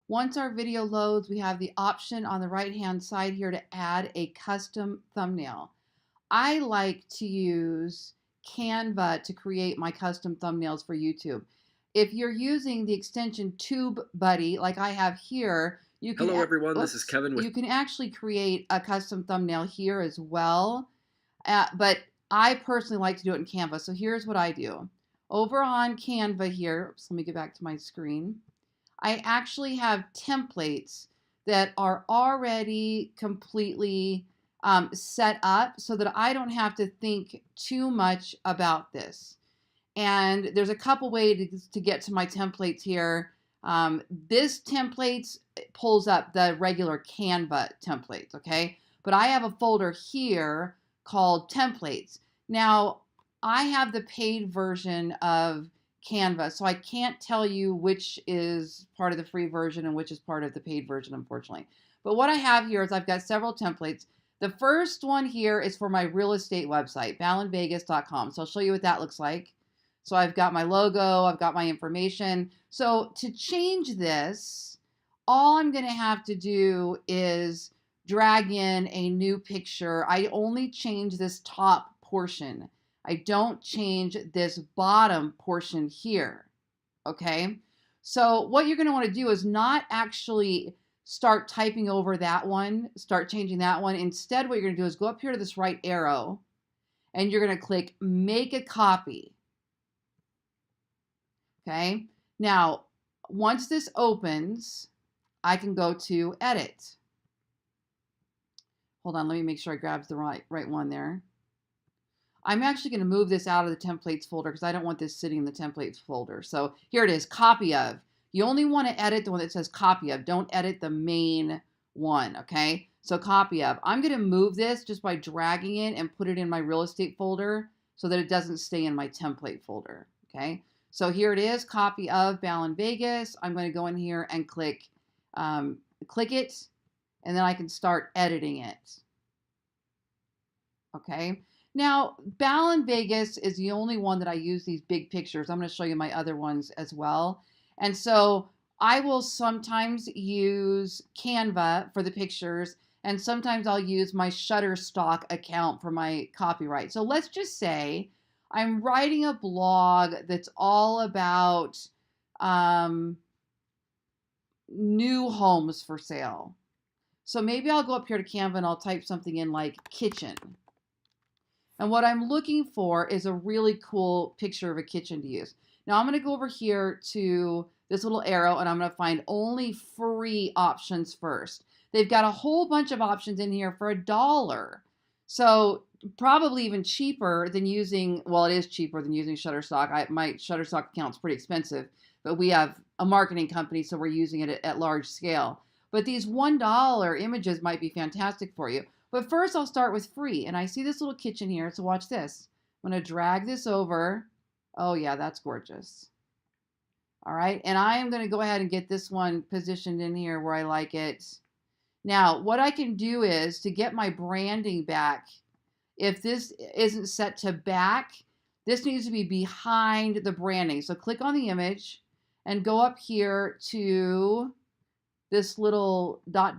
Once our video loads, we have the option on the right-hand side here to add a custom thumbnail. I like to use Canva to create my custom thumbnails for YouTube. If you're using the extension TubeBuddy, like I have here, Hello everyone, this is Kevin with you can actually create a custom thumbnail here as well. But I personally like to do it in Canva. So here's what I do. Over on Canva here, oops, let me get back to my screen. I actually have templates that are already completely set up so that I don't have to think too much about this. And there's a couple ways to get to my templates here. This templates pulls up the regular Canva templates, okay? But I have a folder here called templates. Now, I have the paid version of Canva, so I can't tell you which is part of the free version and which is part of the paid version, unfortunately. But what I have here is I've got several templates. The first one here is for my real estate website, ballenvegas.com. So I'll show you what that looks like. So I've got my logo, I've got my information. So to change this, all I'm going to have to do is drag in a new picture. I only change this top portion. I don't change this bottom portion here, okay? So what you're going to want to do is not actually start typing over that one, start changing that one. Instead, what you're going to do is go up here to this right arrow, and you're going to click Make a Copy, okay? Now, once this opens, I can go to Edit. Hold on, let me make sure I grab the right one there. I'm actually going to move this out of the templates folder because I don't want this sitting in the templates folder. So here it is, copy of. You only want to edit the one that says copy of. Don't edit the main one, okay? So copy of. I'm going to move this just by dragging it and put it in my real estate folder so that it doesn't stay in my template folder, okay? So here it is, copy of Ballen Vegas. I'm going to go in here and click it, and then I can start editing it, okay? Now, Ballen Vegas is the only one that I use these big pictures. I'm going to show you my other ones as well. And so I will sometimes use Canva for the pictures, and sometimes I'll use my Shutterstock account for my copyright. So let's just say I'm writing a blog that's all about new homes for sale. So maybe I'll go up here to Canva and I'll type something in like kitchen. And what I'm looking for is a really cool picture of a kitchen to use. Now I'm going to go over here to this little arrow and I'm going to find only free options first. They've got a whole bunch of options in here for $1. So probably even cheaper than using, well, it is cheaper than using Shutterstock. My Shutterstock account is pretty expensive, but we have a marketing company, so we're using it at large scale. But these $1 images might be fantastic for you. But first I'll start with free, and I see this little kitchen here, so watch this. I'm going to drag this over. Oh yeah, that's gorgeous. All right, and I am going to go ahead and get this one positioned in here where I like it. Now, what I can do is to get my branding back, if this isn't set to back, this needs to be behind the branding. So click on the image and go up here to this little dot.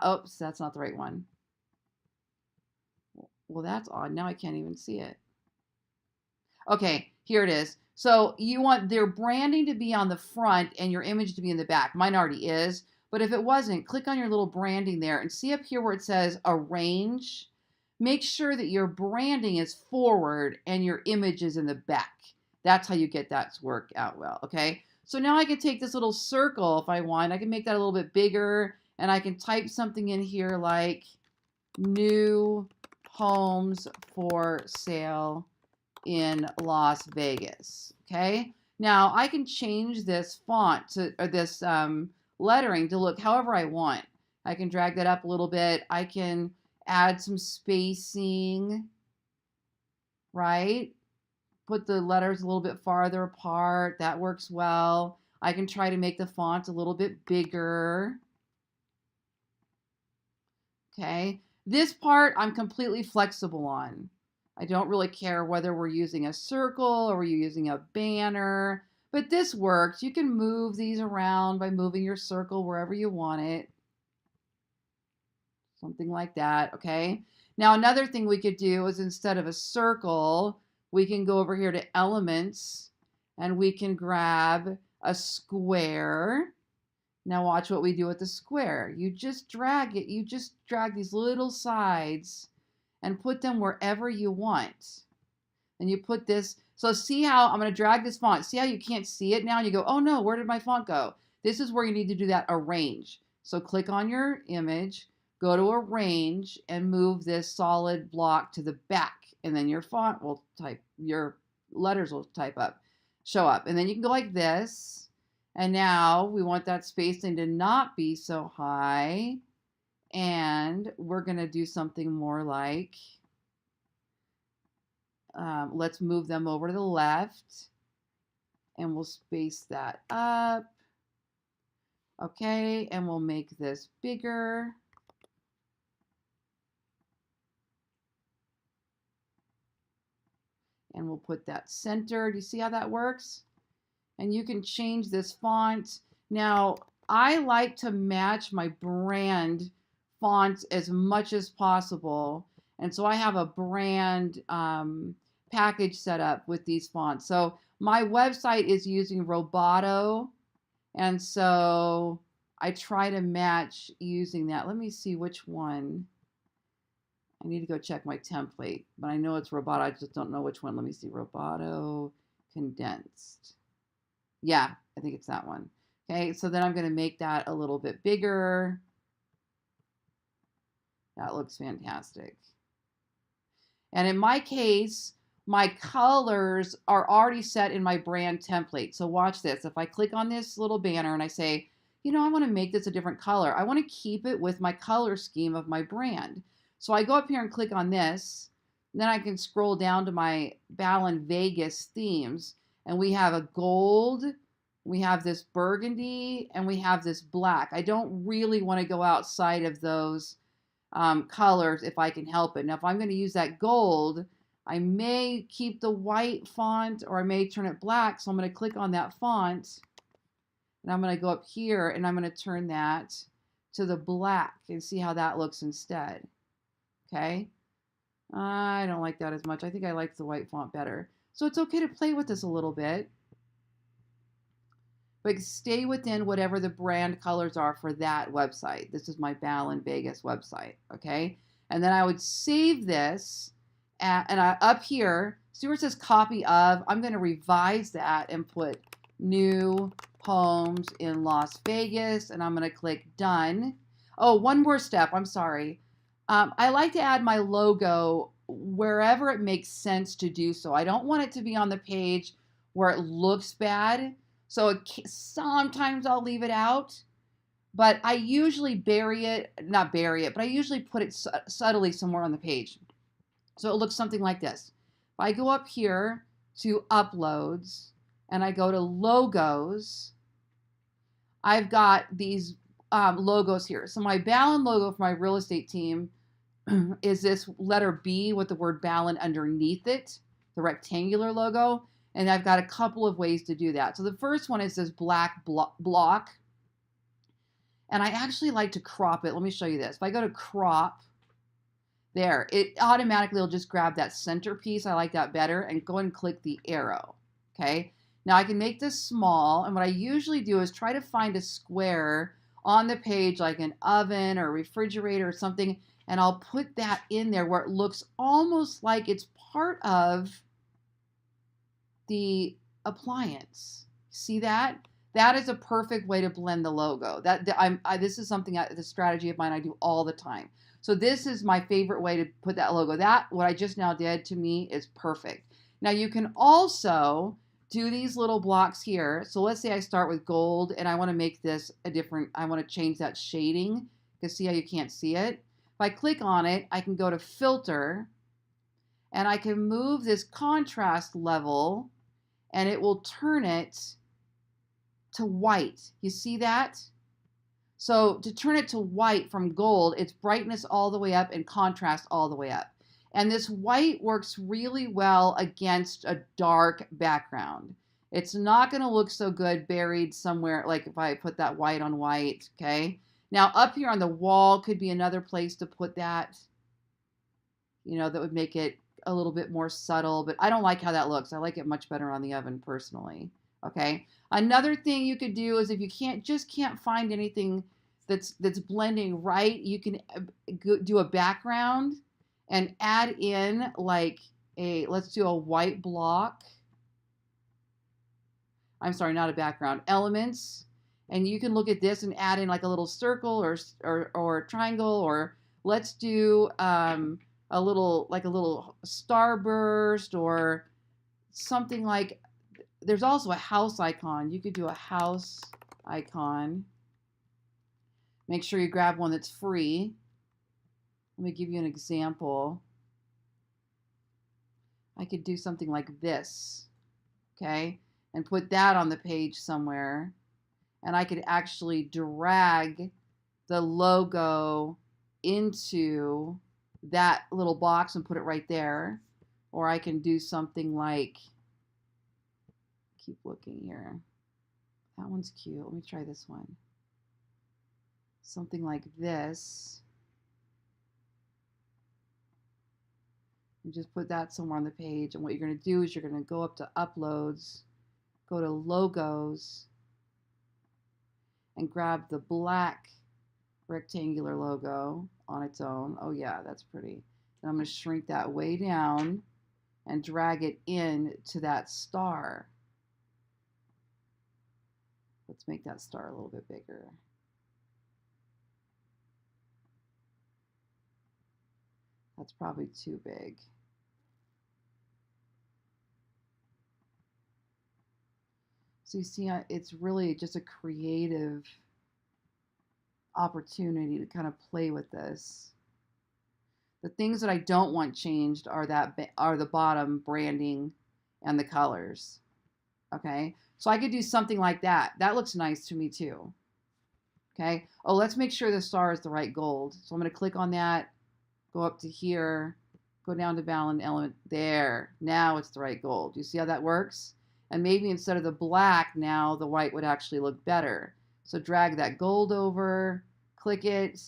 Oops, that's not the right one. Well, that's odd. Now I can't even see it. Okay, here it is. So you want their branding to be on the front and your image to be in the back. Mine already is. But if it wasn't, click on your little branding there and see up here where it says arrange. Make sure that your branding is forward and your image is in the back. That's how you get that to work out well, okay? So now I can take this little circle if I want. I can make that a little bit bigger and I can type something in here like new homes for sale in Las Vegas, okay? Now I can change this font to, or this lettering to look however I want. I can drag that up a little bit. I can add some spacing, right? Put the letters a little bit farther apart. That works well. I can try to make the font a little bit bigger. Okay. This part I'm completely flexible on. I don't really care whether we're using a circle or we're using a banner, But this works. You can move these around by moving your circle wherever you want it. Something like that, okay? Now, another thing we could do is instead of a circle, we can go over here to elements and we can grab a square. Now watch what we do with the square. You just drag it. You just drag these little sides and put them wherever you want. And you put this, so see how I'm going to drag this font. See how you can't see it now? And you go, oh no, where did my font go? This is where you need to do that arrange. So click on your image, go to arrange, and move this solid block to the back. And then your font will your letters will show up. And then you can go like this. And now we want that spacing to not be so high. And we're going to do something more like, let's move them over to the left. And we'll space that up. Okay, and we'll make this bigger. And we'll put that center. Do you see how that works? And you can change this font. Now, I like to match my brand font as much as possible. And so I have a brand package set up with these fonts. So my website is using Roboto. And so I try to match using that. Let me see which one. I need to go check my template, but I know it's Roboto. I just don't know which one. Let me see. Roboto condensed. Yeah, I think it's that one. Okay, so then I'm going to make that a little bit bigger. That looks fantastic. And in my case, my colors are already set in my brand template. So watch this. If I click on this little banner and I say, you know, I want to make this a different color. I want to keep it with my color scheme of my brand. So I go up here and click on this. Then I can scroll down to my Ballen Vegas themes. And we have a gold, we have this burgundy, and we have this black. I don't really want to go outside of those colors if I can help it. Now, if I'm going to use that gold, I may keep the white font or I may turn it black. So I'm going to click on that font. And I'm going to go up here and I'm going to turn that to the black and see how that looks instead. Okay. I don't like that as much. I think I like the white font better. So it's okay to play with this a little bit. But stay within whatever the brand colors are for that website. This is my Ballen Vegas website. Okay. And then I would save this up here, see where it says copy of, I'm going to revise that and put new homes in Las Vegas, and I'm going to click done. Oh, one more step. I'm sorry. I like to add my logo wherever it makes sense to do so. I don't want it to be on the page where it looks bad. So sometimes I'll leave it out, but I usually but I usually put it subtly somewhere on the page. So it looks something like this. If I go up here to uploads and I go to logos, I've got these logos here. So my Ballen logo for my real estate team is this letter B with the word Ballen underneath it, the rectangular logo. And I've got a couple of ways to do that. So the first one is this black block. And I actually like to crop it. Let me show you this. If I go to crop, there, it automatically will just grab that center piece. I like that better. And go and click the arrow. Okay. Now I can make this small. And what I usually do is try to find a square on the page, like an oven or refrigerator or something. And I'll put that in there where it looks almost like it's part of the appliance. See that? That is a perfect way to blend the logo. This is something, the strategy of mine I do all the time. So this is my favorite way to put that logo. What I just now did to me is perfect. Now you can also do these little blocks here. So let's say I start with gold and I want to make this I want to change that shading because see how you can't see it? If I click on it, I can go to filter and I can move this contrast level and it will turn it to white. You see that? So to turn it to white from gold, it's brightness all the way up and contrast all the way up. And this white works really well against a dark background. It's not going to look so good buried somewhere, like if I put that white on white, okay? Now up here on the wall could be another place to put that, you know, that would make it a little bit more subtle, but I don't like how that looks. I like it much better on the oven personally, okay? Another thing you could do is if you can't find anything that's blending right, you can do a background and add in like let's do a white block. I'm sorry, not a background, elements. And you can look at this and add in like a little circle or triangle, or let's do a little starburst or something like, there's also a house icon. You could do a house icon. Make sure you grab one that's free. Let me give you an example. I could do something like this, okay? And put that on the page somewhere. And I could actually drag the logo into that little box and put it right there. Or I can do something like, keep looking here. That one's cute. Let me try this one. Something like this. And just put that somewhere on the page. And what you're going to do is you're going to go up to uploads, go to logos, and grab the black rectangular logo on its own. Oh yeah, that's pretty. And I'm going to shrink that way down and drag it in to that star. Let's make that star a little bit bigger. That's probably too big. So you see, it's really just a creative opportunity to kind of play with this. The things that I don't want changed are the bottom branding and the colors. Okay, so I could do something like that. That looks nice to me too. Okay. Oh, let's make sure the star is the right gold. So I'm going to click on that, go up to here, go down to Ballen element. There. Now it's the right gold. You see how that works? And maybe instead of the black, now the white would actually look better. So drag that gold over, click it,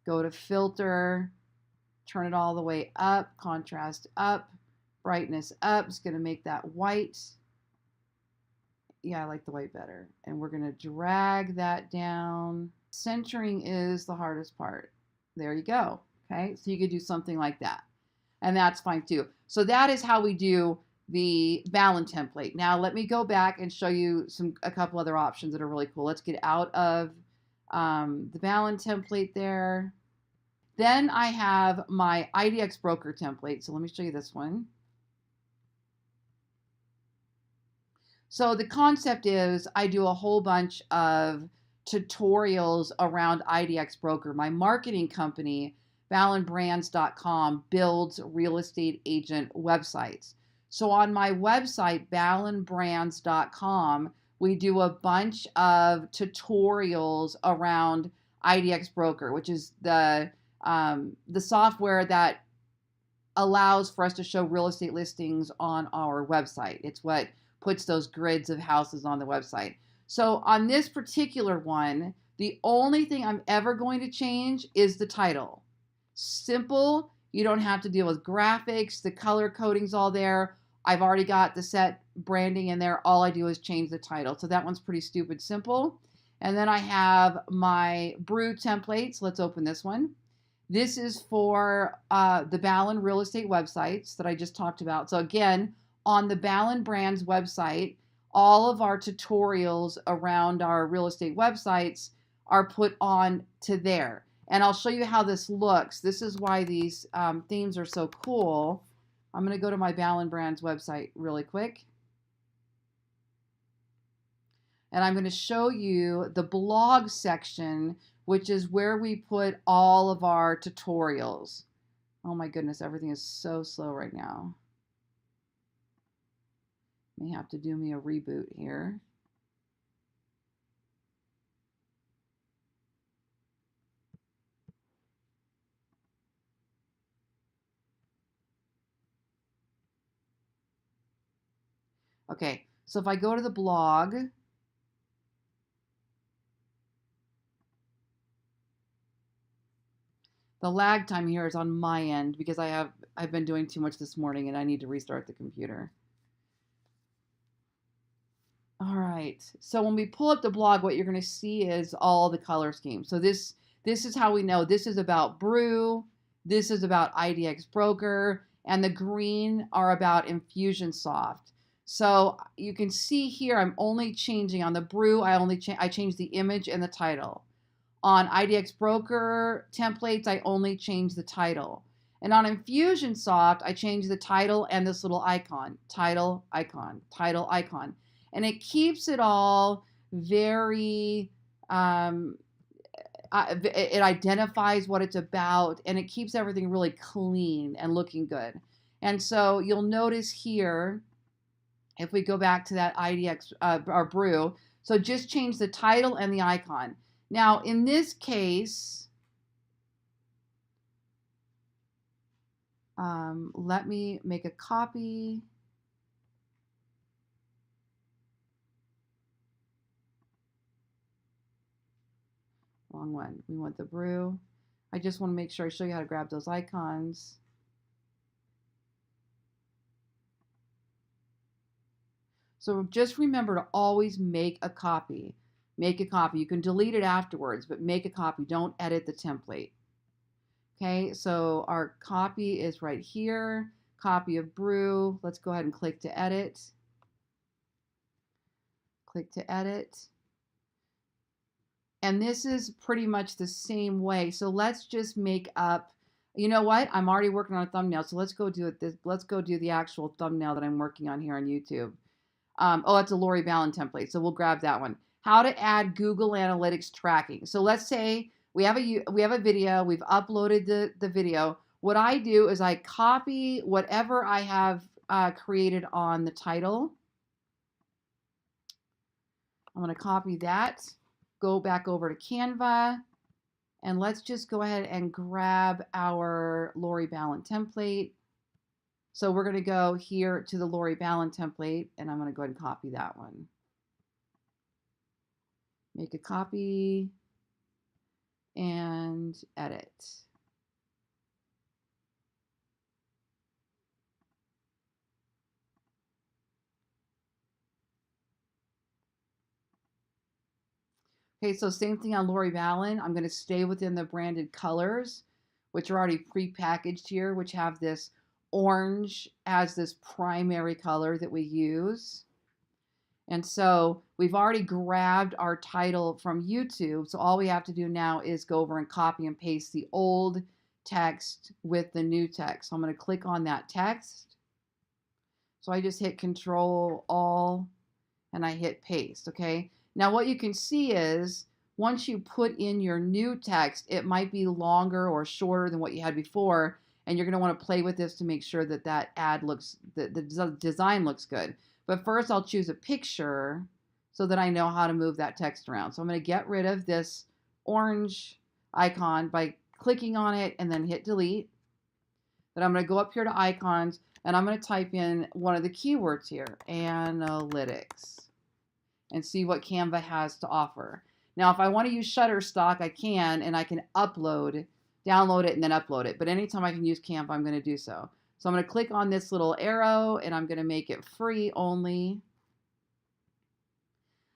go to filter, turn it all the way up, contrast up, brightness up. It's going to make that white. Yeah, I like the white better. And we're going to drag that down. Centering is the hardest part. There you go. Okay, so you could do something like that. And that's fine too. So that is how we do the Ballen template. Now let me go back and show you a couple other options that are really cool. Let's get out of the Ballen template there. Then I have my IDX broker template. So let me show you this one. So the concept is I do a whole bunch of tutorials around IDX broker. My marketing company, ballenbrands.com, builds real estate agent websites. So on my website, ballenbrands.com, we do a bunch of tutorials around IDX broker, which is the software that allows for us to show real estate listings on our website. It's what puts those grids of houses on the website. So on this particular one, the only thing I'm ever going to change is the title. Simple. You don't have to deal with graphics. The color coding's all there. I've already got the set branding in there. All I do is change the title. So that one's pretty stupid simple. And then I have my brew templates. Let's open this one. This is for the Ballen real estate websites that I just talked about. So again, on the Ballen Brands website, all of our tutorials around our real estate websites are put on to there. And I'll show you how this looks. This is why these themes are so cool. I'm going to go to my Ballen Brands website really quick. And I'm going to show you the blog section, which is where we put all of our tutorials. Oh my goodness, everything is so slow right now. May have to do me a reboot here. Okay, so if I go to the blog, the lag time here is on my end because I've been doing too much this morning and I need to restart the computer. All right, so when we pull up the blog, what you're going to see is all the color schemes. So this is how we know this is about Brew, this is about IDX Broker, and the green are about Infusionsoft. So you can see here I'm only changing on the Brew. I changed the image and the title. On IDX Broker templates, I only change the title. And on Infusionsoft, I change the title and this little icon, title, icon, title, icon. And it keeps it all very, it identifies what it's about, and it keeps everything really clean and looking good. And so you'll notice here, if we go back to that IDX or Brew, so just change the title and the icon. Now, in this case, let me make a copy. Wrong one. We want the Brew. I just want to make sure I show you how to grab those icons. So just remember to always make a copy. Make a copy. You can delete it afterwards, but make a copy. Don't edit the template. Okay, so our copy is right here. Copy of Brew. Let's go ahead and click to edit. Click to edit. And this is pretty much the same way. So let's just make up, you know what? I'm already working on a thumbnail. So let's go do it. Let's go do the actual thumbnail that I'm working on here on YouTube. Oh, that's a Lori Ballen template. So we'll grab that one. How to add Google Analytics tracking. So let's say we have a video. We've uploaded the video. What I do is I copy whatever I have created on the title. I'm going to copy that. Go back over to Canva, and let's just go ahead and grab our Lori Ballen template. So we're going to go here to the Lori Ballen template, and I'm going to go ahead and copy that one. Make a copy and edit. Okay, so same thing on Lori Ballen. I'm going to stay within the branded colors, which are already pre-packaged here, which have this orange as this primary color that we use. And so we've already grabbed our title from YouTube. So all we have to do now is go over and copy and paste the old text with the new text. So I'm going to click on that text. So I just hit Control All and I hit paste. Okay. Now what you can see is once you put in your new text, it might be longer or shorter than what you had before. And you're going to want to play with this to make sure that that ad looks, the design looks good. But first I'll choose a picture so that I know how to move that text around. So I'm going to get rid of this orange icon by clicking on it and then hit delete. Then I'm going to go up here to icons and I'm going to type in one of the keywords here, analytics, and see what Canva has to offer. Now, if I want to use Shutterstock, I can, and I can download it, and then upload it. But anytime I can use Canva, I'm going to do so. So I'm going to click on this little arrow, and I'm going to make it free only.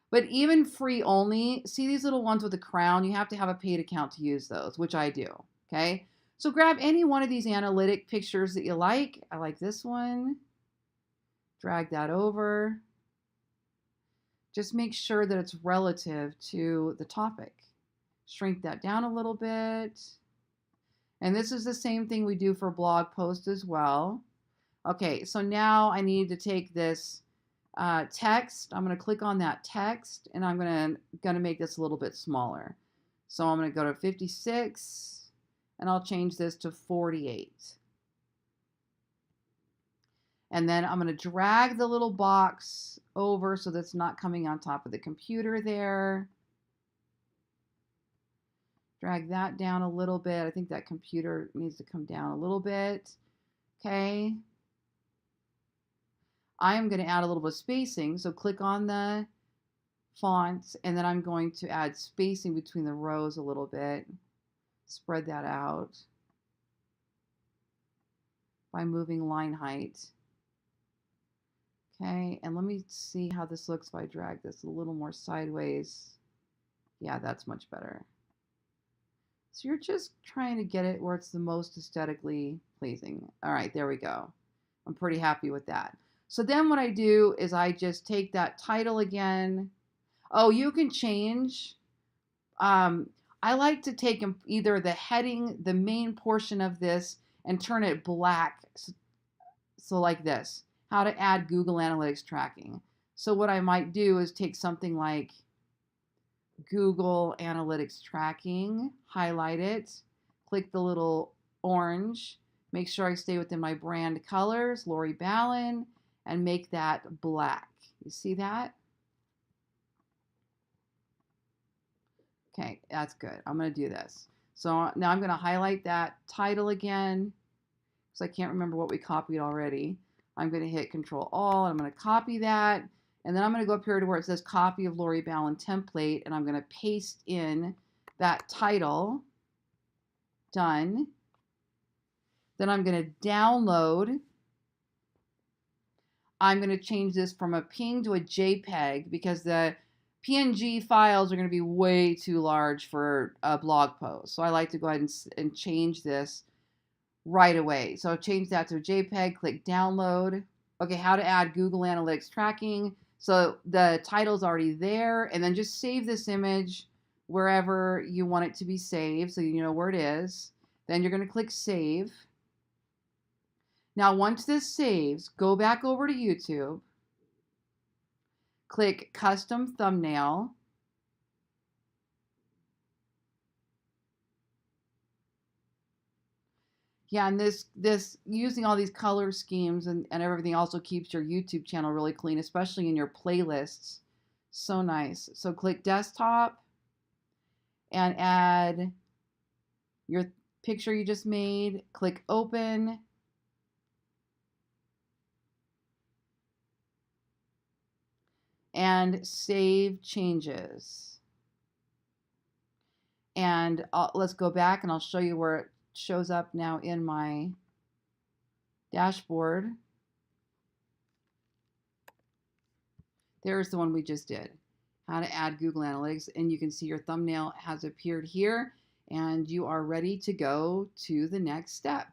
But even free only, see these little ones with a crown? You have to have a paid account to use those, which I do, okay? So grab any one of these analytic pictures that you like. I like this one. Drag that over. Just make sure that it's relative to the topic. Shrink that down a little bit. And this is the same thing we do for blog posts as well. Okay, so now I need to take this text. I'm going to click on that text, and I'm going to make this a little bit smaller. So I'm going to go to 56, and I'll change this to 48. And then I'm going to drag the little box over so that's not coming on top of the computer there. Drag that down a little bit. I think that computer needs to come down a little bit. Okay. I am going to add a little bit of spacing. So click on the fonts, and then I'm going to add spacing between the rows a little bit. Spread that out by moving line height. Okay, and let me see how this looks if I drag this a little more sideways. Yeah, that's much better. So you're just trying to get it where it's the most aesthetically pleasing. All right, there we go. I'm pretty happy with that. So then what I do is I just take that title again. Oh, you can change. I like to take either the heading, the main portion of this, and turn it black. So like this, how to add Google Analytics tracking. So what I might do is take something like Google Analytics tracking, highlight it, click the little orange, make sure I stay within my brand colors, Lori Ballen, and make that black. You see that? Okay, that's good. I'm going to do this. So now I'm going to highlight that title again because I can't remember what we copied already. I'm going to hit Control All, and I'm going to copy that. And then I'm going to go up here to where it says Copy of Lori Ballen Template, and I'm going to paste in that title. Done. Then I'm going to download. I'm going to change this from a PNG to a JPEG because the PNG files are going to be way too large for a blog post. So I like to go ahead and change this right away. So I've changed that to a JPEG, click download. Okay, how to add Google Analytics tracking. So the title's already there, and then just save this image wherever you want it to be saved so you know where it is. Then you're going to click save. Now once this saves, go back over to YouTube. Click Custom Thumbnail. Yeah, and this using all these color schemes and everything also keeps your YouTube channel really clean, especially in your playlists. So nice. So click Desktop and add your picture you just made. Click Open. And save changes. And let's go back and I'll show you where it shows up now in my dashboard. There's the one we just did, how to add Google Analytics, and you can see your thumbnail has appeared here and you are ready to go to the next step.